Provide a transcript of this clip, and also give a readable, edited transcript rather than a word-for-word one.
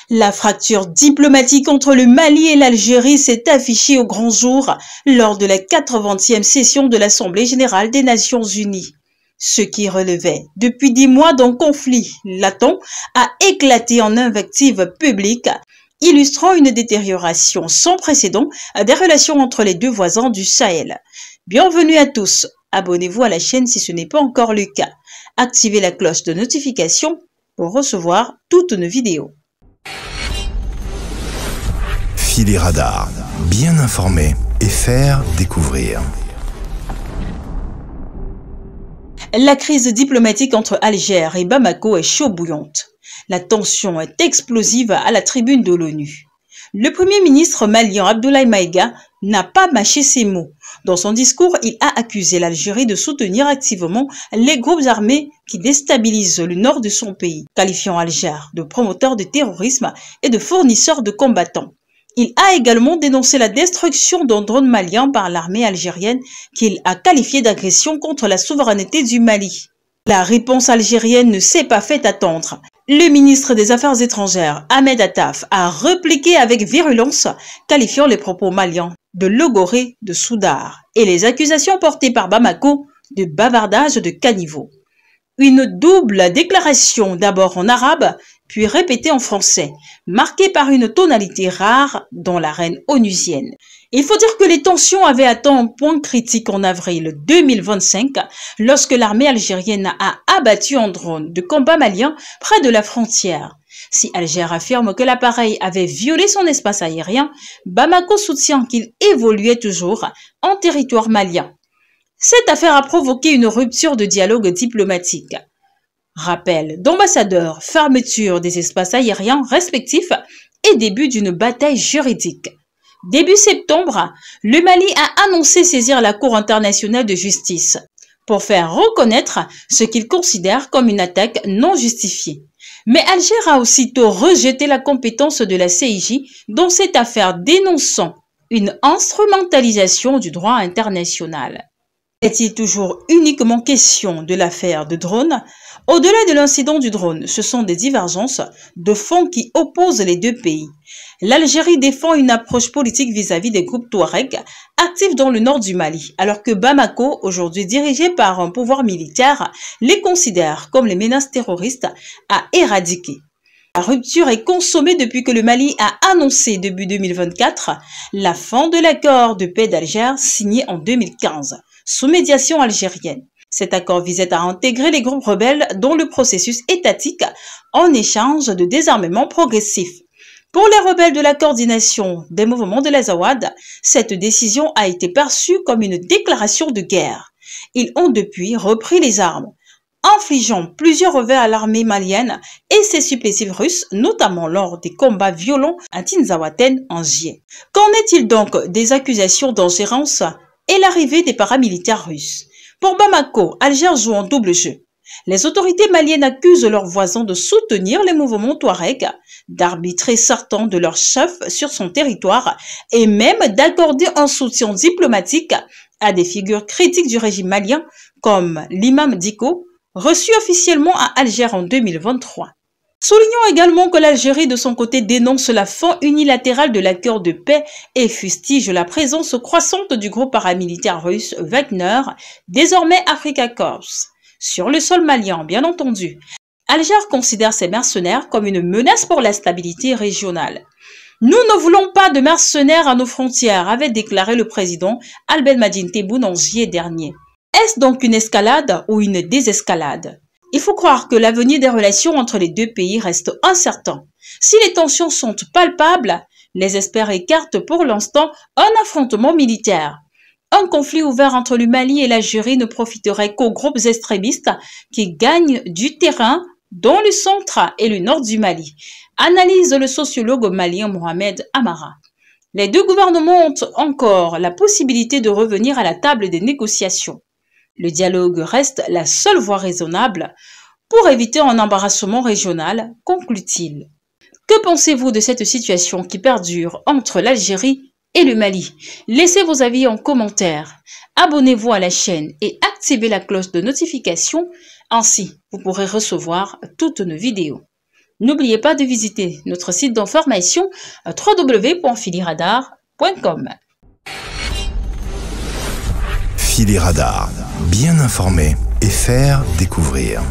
La fracture diplomatique entre le Mali et l'Algérie s'est affichée au grand jour lors de la 80e session de l'Assemblée générale des Nations unies. Ce qui relevait depuis 10 mois d'un conflit latent a éclaté en invectives publiques, illustrant une détérioration sans précédent des relations entre les deux voisins du Sahel. Bienvenue à tous, abonnez-vous à la chaîne si ce n'est pas encore le cas. Activez la cloche de notification pour recevoir toutes nos vidéos. Filer Radar, bien informer et faire découvrir. La crise diplomatique entre Alger et Bamako est chaud bouillante. La tension est explosive à la tribune de l'ONU. Le premier ministre malien Abdoulaye Maïga n'a pas mâché ses mots. Dans son discours, il a accusé l'Algérie de soutenir activement les groupes armés qui déstabilisent le nord de son pays, qualifiant Alger de promoteur de terrorisme et de fournisseur de combattants. Il a également dénoncé la destruction d'un drone malien par l'armée algérienne qu'il a qualifié d'agression contre la souveraineté du Mali. La réponse algérienne ne s'est pas fait attendre. Le ministre des Affaires étrangères, Ahmed Attaf, a répliqué avec virulence, qualifiant les propos maliens de logorée de soudard et les accusations portées par Bamako de bavardage de caniveau. Une double déclaration, d'abord en arabe, puis répétée en français, marquée par une tonalité rare dans l'arène onusienne. Il faut dire que les tensions avaient atteint un point critique en avril 2025, lorsque l'armée algérienne a abattu un drone de combat malien près de la frontière. Si Alger affirme que l'appareil avait violé son espace aérien, Bamako soutient qu'il évoluait toujours en territoire malien. Cette affaire a provoqué une rupture de dialogue diplomatique. Rappel d'ambassadeurs, fermeture des espaces aériens respectifs et début d'une bataille juridique. Début septembre, le Mali a annoncé saisir la Cour internationale de justice pour faire reconnaître ce qu'il considère comme une attaque non justifiée. Mais Alger a aussitôt rejeté la compétence de la CIJ dans cette affaire, dénonçant une instrumentalisation du droit international. Est-il toujours uniquement question de l'affaire de drone? Au-delà de l'incident du drone, ce sont des divergences de fond qui opposent les deux pays. L'Algérie défend une approche politique vis-à-vis des groupes Touaregs actifs dans le nord du Mali, alors que Bamako, aujourd'hui dirigé par un pouvoir militaire, les considère comme les menaces terroristes à éradiquer. La rupture est consommée depuis que le Mali a annoncé début 2024 la fin de l'accord de paix d'Alger signé en 2015, sous médiation algérienne. Cet accord visait à intégrer les groupes rebelles dans le processus étatique en échange de désarmement progressif. Pour les rebelles de la coordination des mouvements de l'Azawad, cette décision a été perçue comme une déclaration de guerre. Ils ont depuis repris les armes, infligeant plusieurs revers à l'armée malienne et ses supplétifs russes, notamment lors des combats violents à Tinzaouaten en juillet. Qu'en est-il donc des accusations d'ingérence et l'arrivée des paramilitaires russes? Pour Bamako, Alger joue en double jeu. Les autorités maliennes accusent leurs voisins de soutenir les mouvements Touareg, d'arbitrer certains de leurs chefs sur son territoire et même d'accorder un soutien diplomatique à des figures critiques du régime malien comme l'imam Dicko, reçu officiellement à Alger en 2023. Soulignons également que l'Algérie de son côté dénonce la fin unilatérale de l'accord de paix et fustige la présence croissante du groupe paramilitaire russe Wagner, désormais Africa Corps, sur le sol malien bien entendu. Alger considère ces mercenaires comme une menace pour la stabilité régionale. Nous ne voulons pas de mercenaires à nos frontières, avait déclaré le président Abdelmadjid Tebboune en juillet dernier. Est-ce donc une escalade ou une désescalade? Il faut croire que l'avenir des relations entre les deux pays reste incertain. Si les tensions sont palpables, les experts écartent pour l'instant un affrontement militaire. Un conflit ouvert entre le Mali et l'Algérie ne profiterait qu'aux groupes extrémistes qui gagnent du terrain dans le centre et le nord du Mali, analyse le sociologue malien Mohamed Amara. Les deux gouvernements ont encore la possibilité de revenir à la table des négociations. Le dialogue reste la seule voie raisonnable pour éviter un embarrassement régional, conclut-il. Que pensez-vous de cette situation qui perdure entre l'Algérie et le Mali? Laissez vos avis en commentaire. Abonnez-vous à la chaîne et activez la cloche de notification. Ainsi, vous pourrez recevoir toutes nos vidéos. N'oubliez pas de visiter notre site d'information www.filiradar.com. Filiradar, bien informer et faire découvrir.